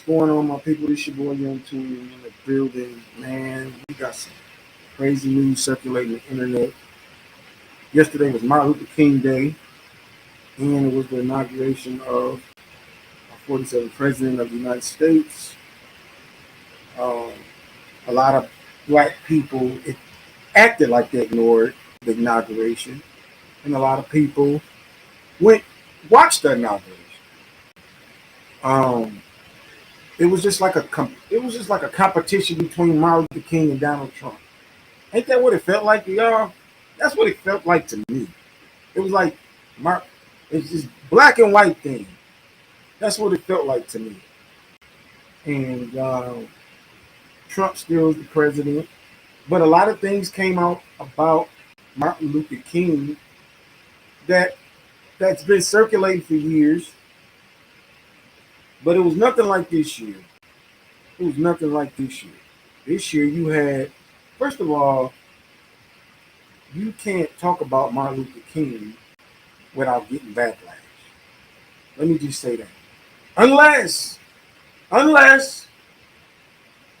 going on, my people? This your boy Young Tune in the building. Man, we got some crazy news circulating the internet. Yesterday was Martin Luther King Day, and it was the inauguration of our 47th President of the United States. Um, a lot of black people acted like they ignored the inauguration, and a lot of people went watched the inauguration. Um, it was just like a competition between Martin Luther King and Donald Trump. Ain't that what it felt like to y'all? That's what it felt like to me. It was like Mark. It's just black and white thing. That's what it felt like to me. And Trump still is the president, but a lot of things came out about Martin Luther King that's been circulating for years. But it was nothing like this year. It was nothing like this year. This year you had, first of all, you can't talk about Martin Luther King without getting backlash. Let me just say that. Unless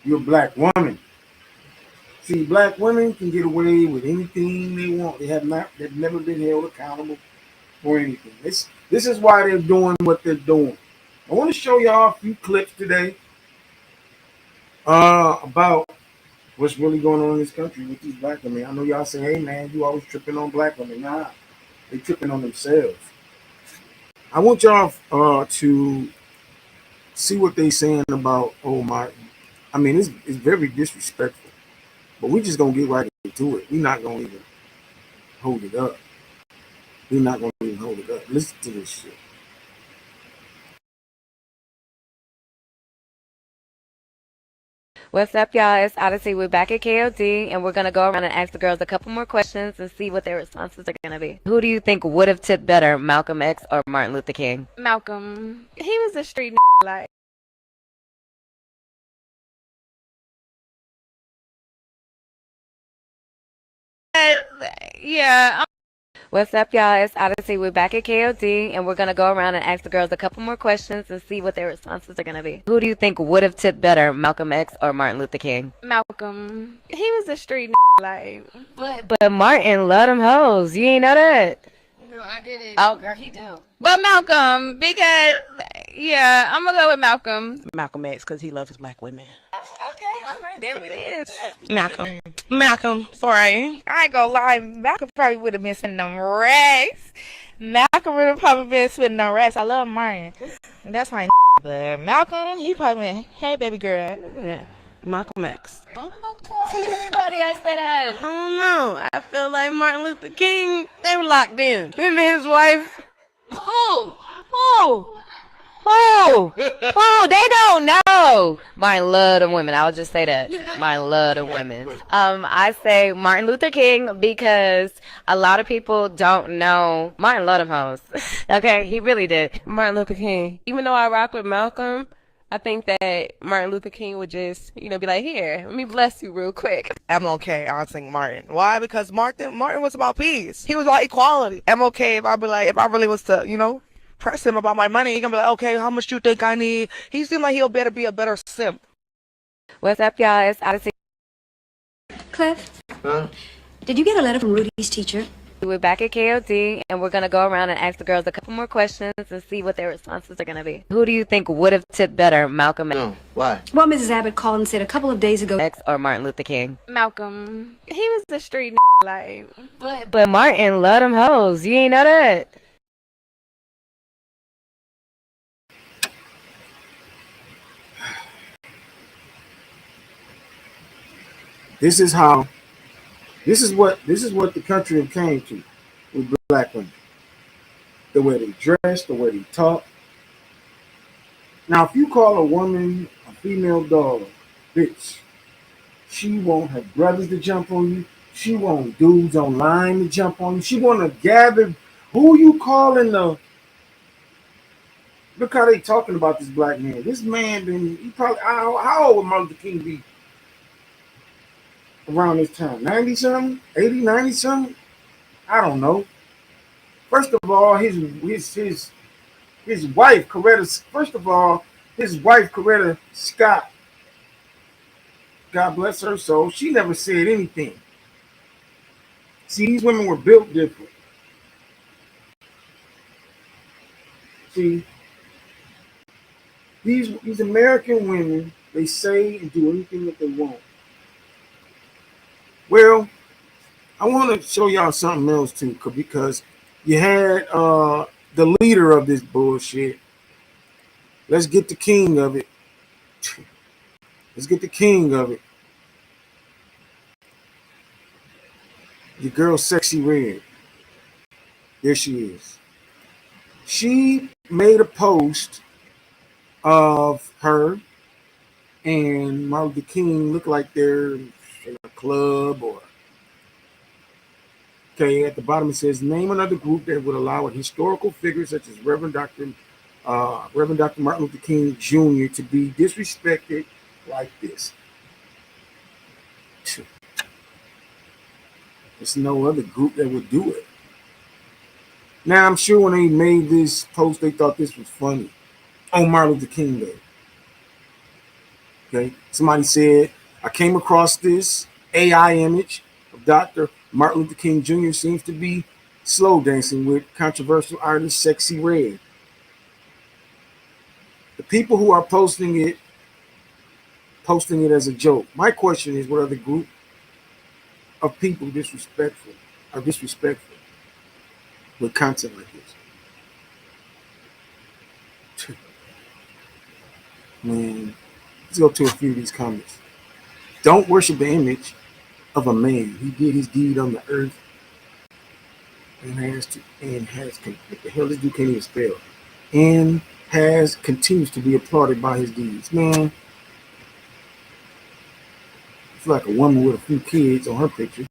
you're a black woman. See, black women can get away with anything they want. They've never been held accountable for anything. This is why they're doing what they're doing. I want to show y'all a few clips today about what's really going on in this country with these black women. I know y'all say, hey man, you always tripping on black women. Nah, they tripping on themselves. I want y'all to see what they saying about old Martin. I mean, it's very disrespectful, but we just gonna get right into it. We're not gonna even hold it up. We're not gonna even hold it up. Listen to this shit. What's up, y'all? It's Odyssey. We're back at KOD, and we're going to go around and ask the girls a couple more questions and see what their responses are going to be. Who do you think would have tipped better, Malcolm X or Martin Luther King? Malcolm. He was a street like. Yeah. What's up, y'all? It's Odyssey. We're back at KOD, and we're going to go around and ask the girls a couple more questions and see what their responses are going to be. Who do you think would have tipped better, Malcolm X or Martin Luther King? Malcolm. He was a street like. But Martin loved them hoes. You ain't know that? No, I didn't. Oh, girl, he do. But Malcolm, because yeah, I'm gonna go with Malcolm. Malcolm X, because he loves black women. Okay, all right, there it is. Malcolm, for I ain't gonna lie, Malcolm probably would have been spending them racks. Malcolm would have probably been spending them racks. I love Martin. That's my but Malcolm, he probably been, hey baby girl. Yeah, Malcolm X. Everybody else say that. I don't know. I feel like Martin Luther King, they were locked in. Him and his wife. They don't know. Martin loved them women. I'll just say that. Martin loved them women. I say Martin Luther King because a lot of people don't know Martin loved them hoes. Okay, he really did. Martin Luther King. Even though I rock with Malcolm, I think that Martin Luther King would just, be like, here, let me bless you real quick. MLK, I think Martin. Why? Because Martin was about peace. He was about equality. MLK, if I really was to, press him about my money, he gonna be like, okay, how much do you think I need? He seemed like he'll better be a better simp. What's up, y'all? It's Odyssey. Cliff? Huh? Did you get a letter from Rudy's teacher? We're back at KOD, and we're going to go around and ask the girls a couple more questions and see what their responses are going to be. Who do you think would have tipped better, Malcolm X? No, why? Well, Mrs. Abbott called and said a couple of days ago. X or Martin Luther King? Malcolm. He was a street like. But Martin loved them hoes. You ain't know that? This is what the country came to with black women. The way they dress, the way they talk. Now, if you call a woman a female dog, bitch, she won't have brothers to jump on you. She won't dudes online to jump on you. She want to gather. Who you calling the? Look how they talking about this black man. This man he probably, how old would Martin Luther King be around this time? 90 something? 80, 90 something? I don't know. First of all, his wife, Coretta, first of all, His wife, Coretta Scott, God bless her soul, she never said anything. See, these women were built different. See, these American women, they say and do anything that they want. Well, I want to show y'all something else too, because you had the leader of this bullshit. Let's get the king of it. Let's get the king of it. Your girl, Sexy Red. There she is. She made a post of her and Martin Luther King look like they're in a club or. Okay, at the bottom it says, name another group that would allow a historical figure such as Reverend Dr. Martin Luther King Jr. to be disrespected like this. There's no other group that would do it. Now, I'm sure when they made this post, they thought this was funny on Martin Luther King Day. Okay, somebody said, I came across this AI image of Dr. Martin Luther King Jr. seems to be slow dancing with controversial artist Sexy Red. The people who are posting it as a joke. My question is, what other group of people disrespectful with content like this? Man, let's go to a few of these comments. Don't worship the image of a man. He did his deed on the earth what the hell, this dude can't even spell. And continues to be applauded by his deeds. Man, it's like a woman with a few kids on her picture.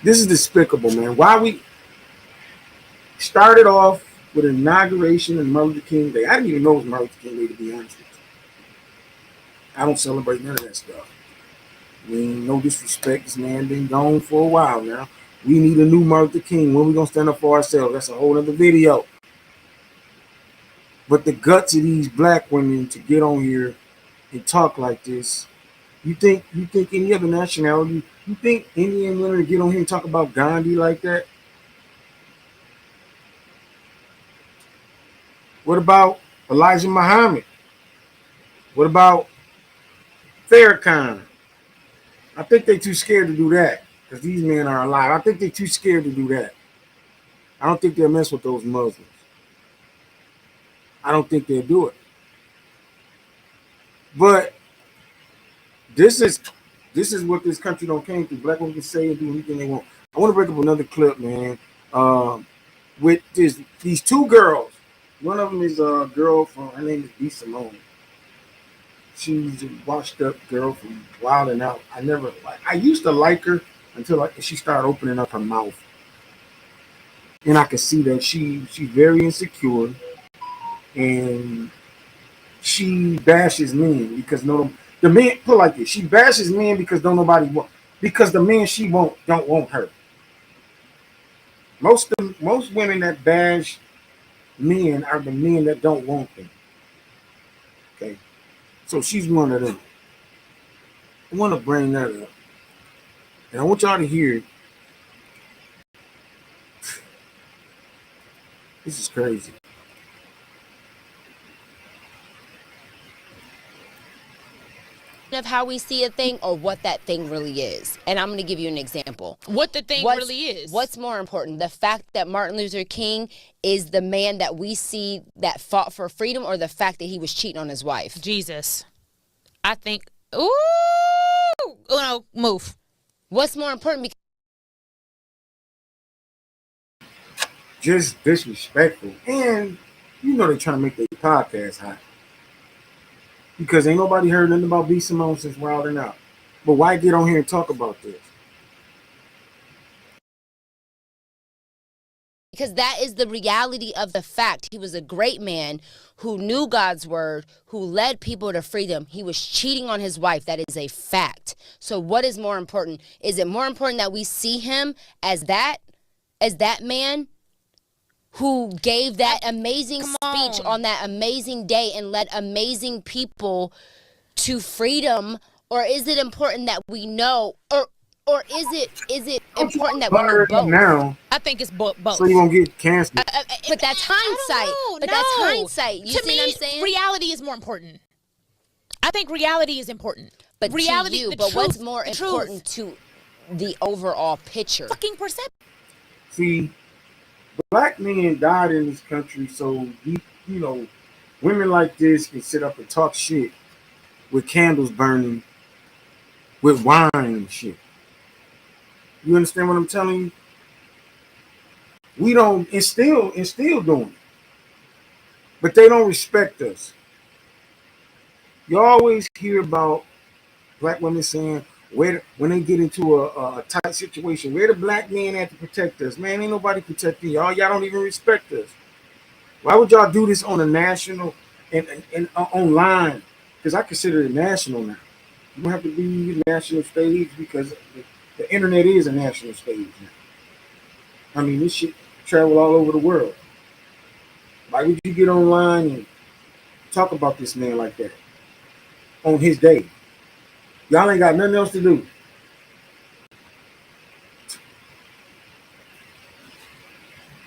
This is despicable, man. Why we started off with an inauguration of Martin Luther King Day. I didn't even know it was Martin Luther King Day, to be honest with you. I don't celebrate none of that stuff. I mean, no disrespect. This man been gone for a while now. We need a new Martin Luther King. When we gonna stand up for ourselves? That's a whole other video. But the guts of these black women to get on here and talk like this, you think any other nationality, you think Indian women get on here and talk about Gandhi like that? What about Elijah Muhammad? What about Farrakhan? I think they're too scared to do that because these men are alive. I think they're too scared to do that. I don't think they'll mess with those Muslims. I don't think they'll do it. But this is what this country don't came through. Black women can say and do anything they want. I want to break up another clip, man. With these two girls. One of them is a girl from, her name is B. Simone. She's a washed up girl from Wild and Out. I used to like her until she started opening up her mouth. And I could see that she's very insecure. And she bashes men because the men, put it like this, she bashes men because don't nobody want, because the men she don't want her. Most women that bash men are the men that don't want them. Okay, so she's one of them. I want to bring that up, and I want y'all to hear it. This is crazy. Of how we see a thing or what that thing really is. And I'm going to give you an example. What the thing really is. What's more important? The fact that Martin Luther King is the man that we see that fought for freedom, or the fact that he was cheating on his wife? Jesus. I think, ooh, no, move. What's more important? Just disrespectful. And you know they're trying to make their podcast hot. Because ain't nobody heard nothing about B. Simone since Wild and Out. But why get on here and talk about this? Because that is the reality of the fact. He was a great man who knew God's word, who led people to freedom. He was cheating on his wife. That is a fact. So what is more important? Is it more important that we see him as that man? who gave that amazing speech on that amazing day and led amazing people to freedom? Or is it important that we know, or is it important that we know both? Now, I think it's both. so you won't get canceled. But that's hindsight. That's hindsight. You to see me, what I'm saying? reality is more important. I think reality is important. But reality, to you, the but truth, what's more important to the overall picture? Fucking perception. See, black men died in this country, so women like this can sit up and talk shit with candles burning, with wine and shit. You understand what I'm telling you? We don't, and still doing it. But they don't respect us. You always hear about black women saying, when they get into a tight situation, where the black men have to protect us. Man, ain't nobody protecting y'all. Y'all don't even respect us. Why would y'all do this on a national and online? Because I consider it national now. You don't have to be national stage because the internet is a national stage now. I mean, this shit travel all over the world. Why would you get online and talk about this man like that on his day? Y'all ain't got nothing else to do.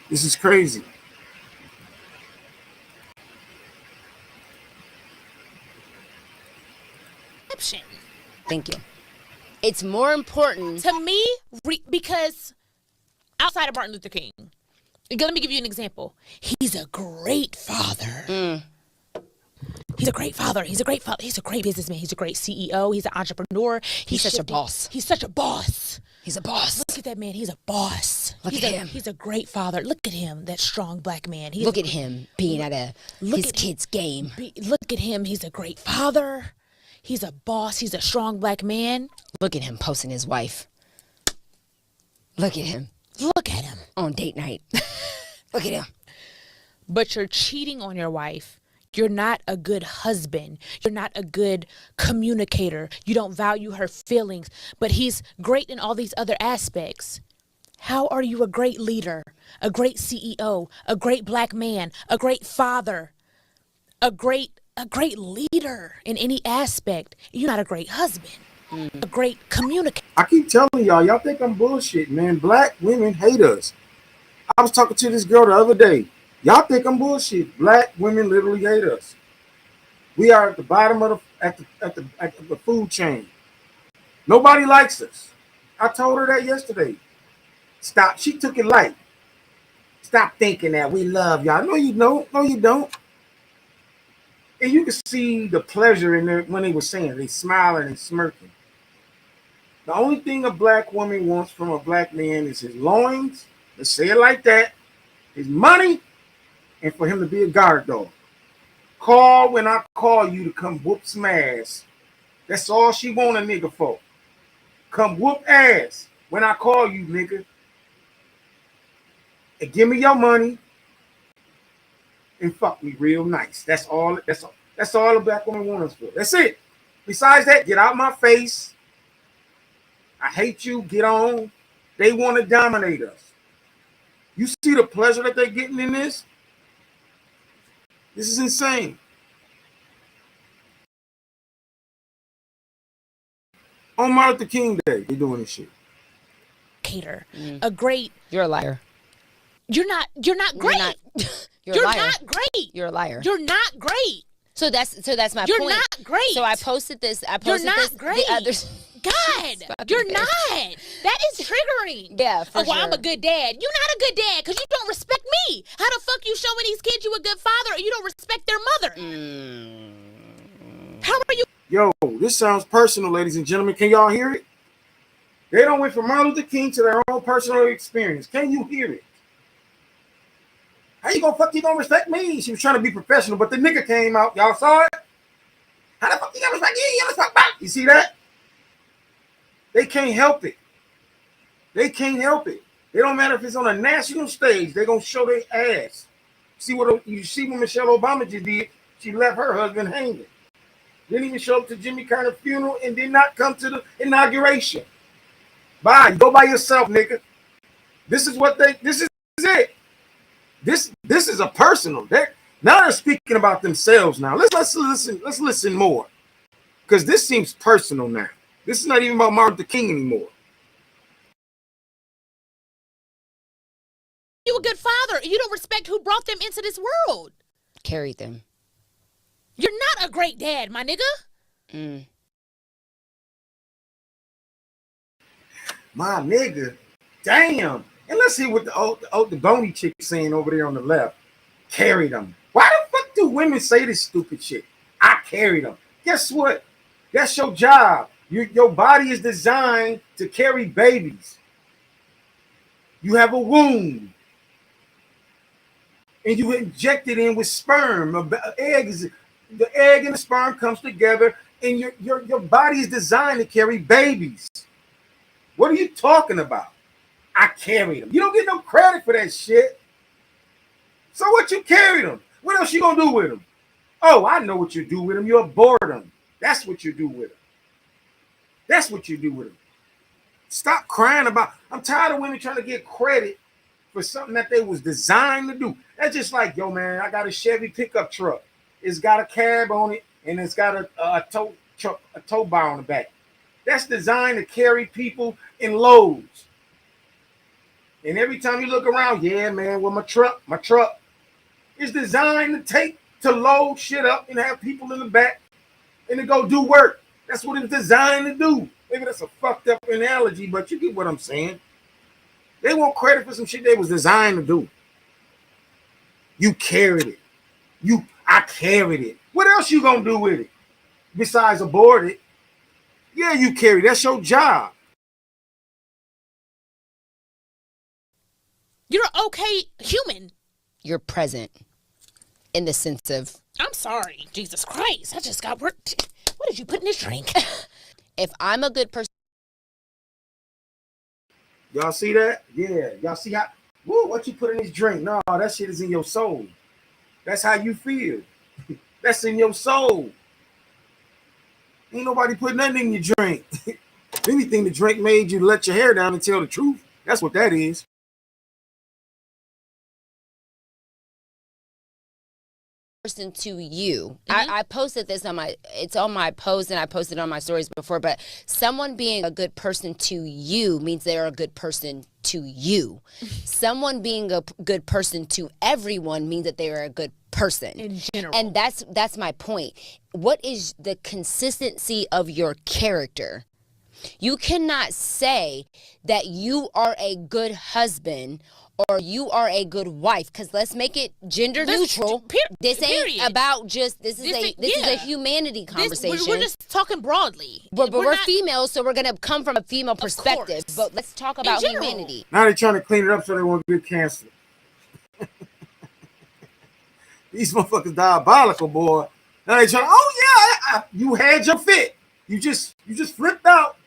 This is crazy. Thank you. It's more important to me because outside of Martin Luther King, let me give you an example. He's a great father. He's a great father. He's a great father. He's a great businessman. He's a great CEO. He's an entrepreneur. He's such a boss. He's such a boss. He's a boss. Look at that man. He's a boss. Look at him. He's a great father. Look at him, that strong black man. Look at him being at his kid's game. Look at him. He's a great father. He's a boss. He's a strong black man. Look at him posting his wife. Look at him. Look at him. On date night. Look at him. But you're cheating on your wife. You're not a good husband. You're not a good communicator. You don't value her feelings. But he's great in all these other aspects. How are you a great leader, a great CEO, a great black man, a great father, a great leader in any aspect? You're not a great husband, a great communicator. I keep telling y'all think I'm bullshit, man. Black women hate us. I was talking to this girl the other day. Y'all think I'm bullshit. Black women literally hate us. We are at the bottom of the food chain. Nobody likes us. I told her that yesterday. Stop. She took it light. Stop thinking that we love y'all. No, you don't. No, you don't. And you can see the pleasure in there when they were saying it. They smiling and smirking. The only thing a black woman wants from a black man is his loins. Let's say it like that. His money. And for him to be a guard dog. Call when I call you to come whoop some ass. That's all she want a nigga for. Come whoop ass when I call you, nigga. And give me your money. And fuck me real nice. That's all a black woman wants us for. That's it. Besides that, get out my face. I hate you. Get on. They want to dominate us. You see the pleasure that they're getting in this? This is insane. On Martin Luther King Day, they're doing this shit. A great. You're a liar. You're not great. You're a liar. Not great. You're a liar. You're not great. So that's my You're point. You're not great. So I posted this. You're not this, great. The others. God, you're not. That is triggering. Yeah, for well, sure. I'm a good dad. You're not a good dad because you don't respect me. How the fuck you showing these kids you a good father and you don't respect their mother? How are you? Yo, this sounds personal, ladies and gentlemen. Can y'all hear it? They don't went from Martin Luther King to their own personal experience. Can you hear it? How you gonna respect me? She was trying to be professional, but the nigga came out. Y'all saw it? How the fuck you gonna respect you? You respect back? You see that? They can't help it. They can't help it. It don't matter if it's on a national stage. They're gonna show their ass. You see what Michelle Obama just did? She left her husband hanging. Didn't even show up to Jimmy Carter's funeral and did not come to the inauguration. Bye. Go by yourself, nigga. This is it. This is a personal. Now they're speaking about themselves. Now let's listen more, because this seems personal now. This is not even about Martin Luther King anymore. You a good father. You don't respect who brought them into this world. Carried them. You're not a great dad, my nigga. My nigga, damn. And let's see what the bony chick saying over there on the left. Carry them. Why the fuck do women say this stupid shit? I carry them. Guess what? That's your job. Your body is designed to carry babies. You have a womb, and you inject it in with sperm. The egg and the sperm comes together, and your body is designed to carry babies. What are you talking about? I carry them. You don't get no credit for that shit. So what you carry them? What else you gonna do with them? Oh, I know what you do with them. You abort them. That's what you do with them. That's what you do with them. Stop crying about. I'm tired of women trying to get credit for something that they was designed to do. That's just like, yo, man, I got a Chevy pickup truck. It's got a cab on it, and it's got a tow bar on the back. That's designed to carry people in loads. And every time you look around, yeah, man, well, my truck is designed to load shit up and have people in the back and to go do work. That's what it's designed to do. Maybe that's a fucked up analogy, but you get what I'm saying. They want credit for some shit they was designed to do. You carried it. I carried it. What else you gonna do with it besides abort it? Yeah, you carry. That's your job. You're an okay human. You're present in the sense of, I'm sorry, Jesus Christ. I just got worked. What did you put in this drink? if I'm a good person. Y'all see that? Yeah. Y'all see how, what you put in this drink? No, that shit is in your soul. That's how you feel. That's in your soul. Ain't nobody put nothing in your drink. If anything, the drink made you let your hair down and tell the truth. That's what that is. Person to you. I posted this it's on my post, and I posted it on my stories before, but someone being a good person to you means they're a good person to you. Someone being a good person to everyone means that they are a good person in general. And that's my point. What is the consistency of your character? You cannot say that you are a good husband or you are a good wife, because let's make it gender neutral. This ain't about just, this is a humanity conversation. We're just talking broadly. But we're females, so we're going to come from a female perspective. But let's talk about humanity. Now they're trying to clean it up so they won't get canceled. These motherfuckers diabolical, boy. Now they trying, you had your fit. You just flipped out.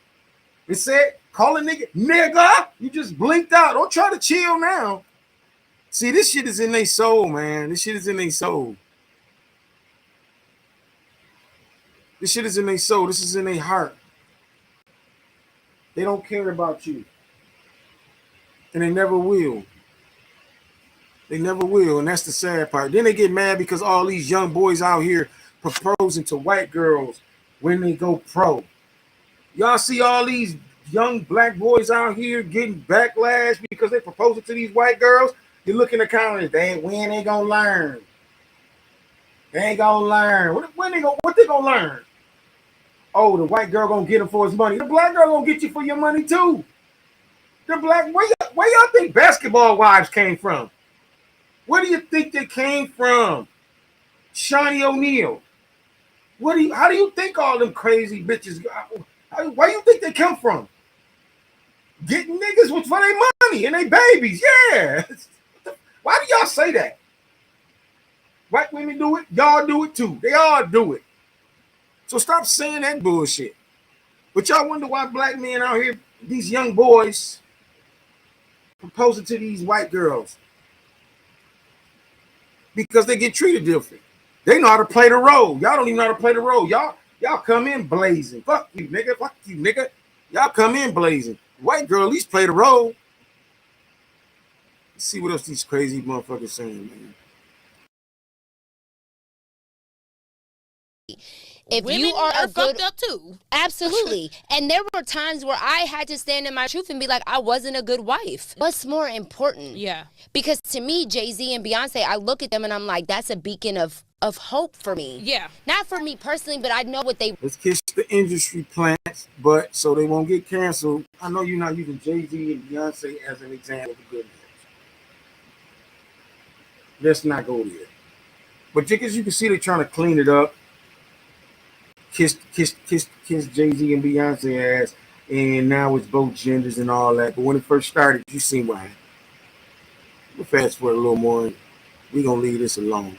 It said, call a nigga. You just blinked out. Don't try to chill now. See, this shit is in their soul, man. This shit is in their soul. This shit is in their soul. This is in their heart. They don't care about you. And they never will. They never will. And that's the sad part. Then they get mad because all these young boys out here proposing to white girls when they go pro. Y'all see all these young black boys out here getting backlash because they proposing to these white girls? You look in the comments, when they gonna learn? They ain't gonna learn. What they gonna learn? Oh, the white girl gonna get him for his money. The black girl gonna get you for your money too. The black, where y'all think basketball wives came from? Where do you think they came from? Shawnee O'Neal. How do you think all them crazy bitches? Where do you think they come from? Getting niggas for their money and their babies. Yeah. Why do y'all say that? White women do it. Y'all do it too. They all do it. So stop saying that bullshit. But y'all wonder why black men out here, these young boys, proposing to these white girls. Because they get treated different. They know how to play the role. Y'all don't even know how to play the role. Y'all come in blazing. Fuck you, nigga. Fuck you, nigga. Y'all come in blazing. White girl at least play the role. Let's see what else these crazy motherfuckers saying, man. If Women you are a good, fucked up too. absolutely. And there were times where I had to stand in my truth and be like, I wasn't a good wife. What's more important? Yeah. Because to me, Jay-Z and Beyonce, I look at them and I'm like, that's a beacon of hope for me. Yeah. Not for me personally, but I know what they. Let's kiss the industry plants, but so they won't get canceled. I know you're not using Jay-Z and Beyonce as an example of good marriage. Let's not go there. But just as you can see, they're trying to clean it up. Kiss Jay-Z and Beyonce ass, and now it's both genders and all that. But when it first started, you seen what happened. We'll fast forward a little more. We're gonna leave this alone.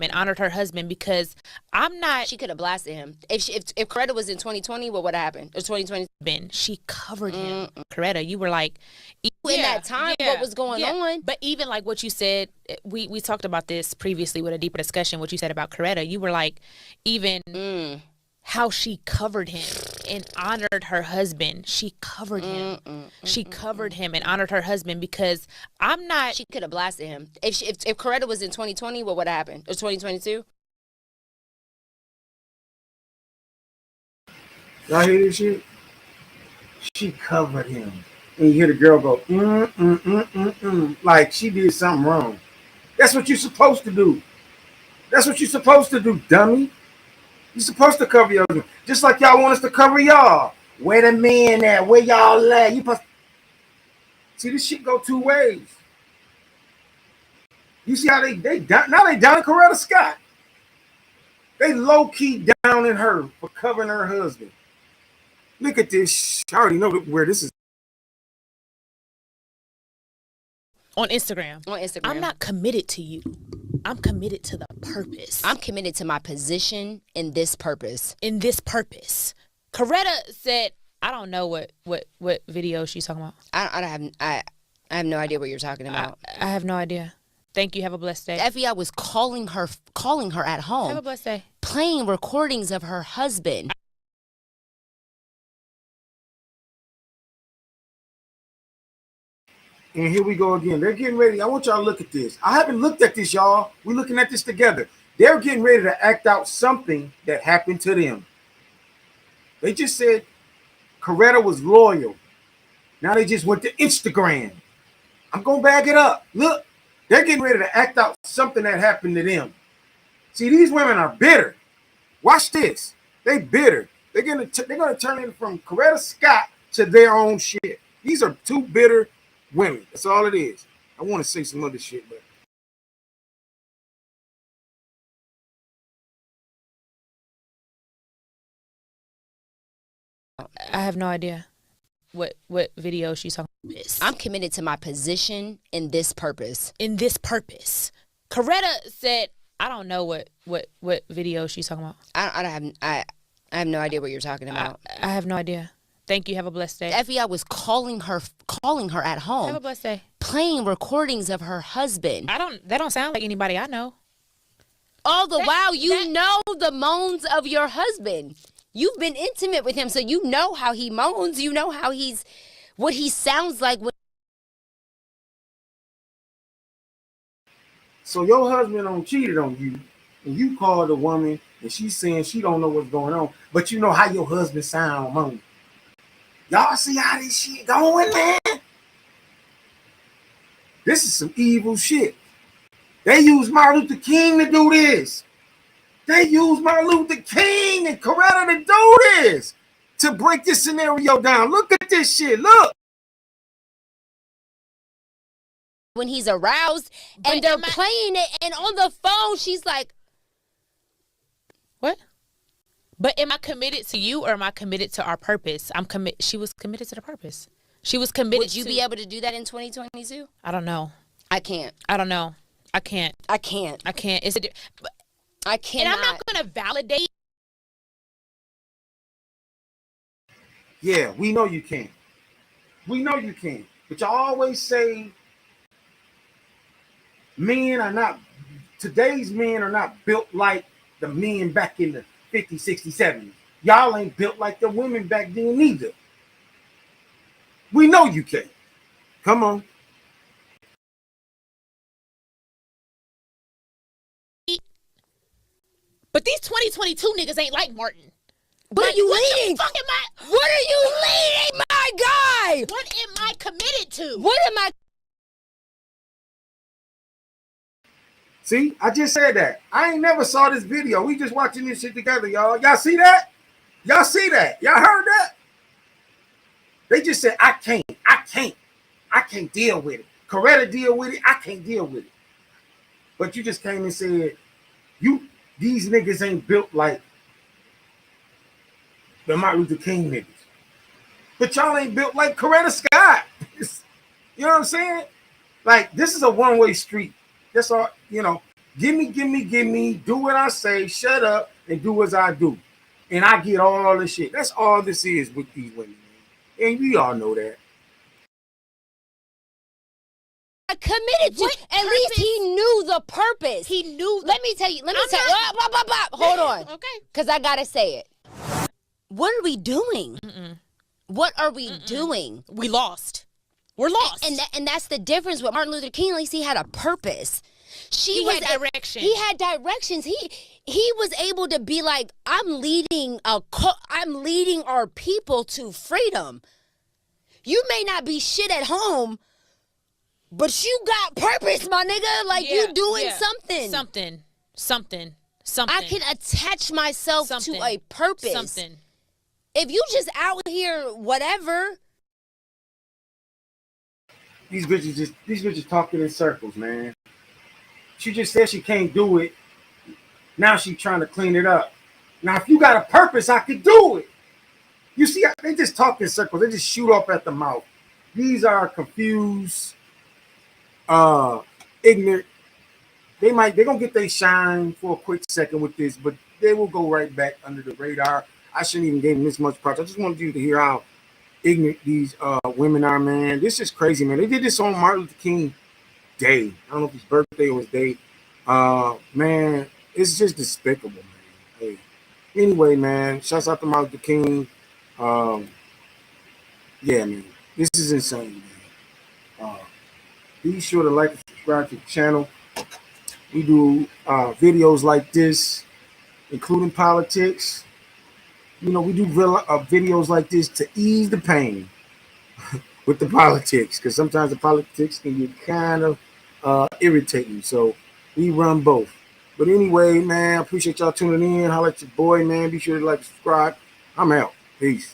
And honored her husband because I'm not. She could have blasted him. If Coretta was in 2020, what would have happened? Or 2020? She covered him. Coretta, you were like, in that time, what was going on? But even like what you said, we talked about this previously with a deeper discussion. What you said about Coretta, you were like, even how she covered him and honored her husband. She covered him. She covered him and honored her husband because I'm not. She could have blasted him. If Coretta was in 2020, what would have happened? Or 2022? Y'all hear this shit? She covered him. And you hear the girl go, like she did something wrong. That's what you're supposed to do. That's what you're supposed to do, dummy. You're supposed to cover your husband. Just like y'all want us to cover y'all. Where the man at? Where y'all at? You supposed. See, this shit go two ways. You see how they down in Coretta Scott. They low-key down in her for covering her husband. Look at this. I already know where this is. On Instagram. I'm not committed to you. I'm committed to the purpose. I'm committed to my position in this purpose. In this purpose. Coretta said, I don't know what video she's talking about. I have no idea what you're talking about. I have no idea. Thank you. Have a blessed day. The FBI was calling her at home. Have a blessed day. Playing recordings of her husband. And here we go again. They're getting ready. I want y'all to look at this. I haven't looked at this, y'all. We're looking at this together. They're getting ready to act out something that happened to them. They just said Coretta was loyal. Now they just went to Instagram. I'm going to back it up. Look, they're getting ready to act out something that happened to them. See, these women are bitter. Watch this. They bitter. They're going to turn it from Coretta Scott to their own shit. These are two bitter women. That's all it is. I want to say some other shit, but I have no idea what video she's talking about. I'm committed to my position in this purpose. In this purpose. Coretta said, I don't know what video she's talking about. I have no idea what you're talking about. I have no idea. Thank you. Have a blessed day. The FBI was calling her at home. Have a blessed day. Playing recordings of her husband. That don't sound like anybody I know. All the while, you know the moans of your husband. You've been intimate with him, so you know how he moans. You know how what he sounds like. So your husband cheated on you, and you called a woman, and she's saying she don't know what's going on, but you know how your husband sound moaning. Y'all see how this shit going, man? This is some evil shit. They use Martin Luther King to do this. They use Martin Luther King and Coretta to do this, to break this scenario down. Look at this shit. Look. When he's aroused, and they're playing it, and on the phone, she's like, what? But am I committed to you, or am I committed to our purpose? She was committed to the purpose. She was committed. Would you be able to do that in 2022? I don't know. I can't. I don't know. I can't. I can't. I can't. I can't. And I'm not going to validate. Yeah, we know you can. We know you can. But y'all always say today's men are not built like the men back in the 50s, 60s, 70s. Y'all ain't built like the women back then either. We know you can't. Come on. But these 2022 niggas ain't like Martin. What Like, are you what leading? the fuck am I? What are you leading, my guy? What am I committed to? What am I? See, I just said that. I ain't never saw this video. We just watching this shit together, y'all. Y'all see that? Y'all see that? Y'all heard that? They just said, I can't deal with it. Coretta deal with it. I can't deal with it. But you just came and said, these niggas ain't built like the Martin Luther King niggas. But y'all ain't built like Coretta Scott. You know what I'm saying? Like, this is a one-way street. That's all, you know. Give me, do what I say, shut up, and do as I do. And I get all this shit. That's all this is with these women, man. And we all know that. Committed to. At least he knew the purpose. He knew. Let me tell you. Hold on. Okay. Because I gotta say it. What are we doing? What are we doing? We lost. We're lost. And that's the difference with Martin Luther King. At least he had a purpose. He had direction. He had directions. He was able to be like, I'm leading our people to freedom. You may not be shit at home, but you got purpose, my nigga. Like, you doing something. Something. I can attach myself to a purpose. Something. If you just out here, whatever. These bitches talking in circles, man. She just said she can't do it. Now she's trying to clean it up. Now, if you got a purpose, I could do it. You see, they just talk in circles. They just shoot off at the mouth. These are confused, ignorant. They're gonna get their shine for a quick second with this, but they will go right back under the radar. I shouldn't even give them this much props. I just wanted you to hear how ignorant these women are, man. This is crazy, man. They did this on Martin Luther King Day. I don't know if his birthday or his day. Man, it's just despicable, man. Hey. Anyway, man, shouts out to Martin Luther King. Yeah, man. This is insane, man. Be sure to like and subscribe to the channel. We do videos like this, including politics. You know, we do videos like this to ease the pain with the politics, because sometimes the politics can get kind of irritating. So we run both. But anyway, man, I appreciate y'all tuning in. Holla at your boy, man. Be sure to like and subscribe. I'm out. Peace.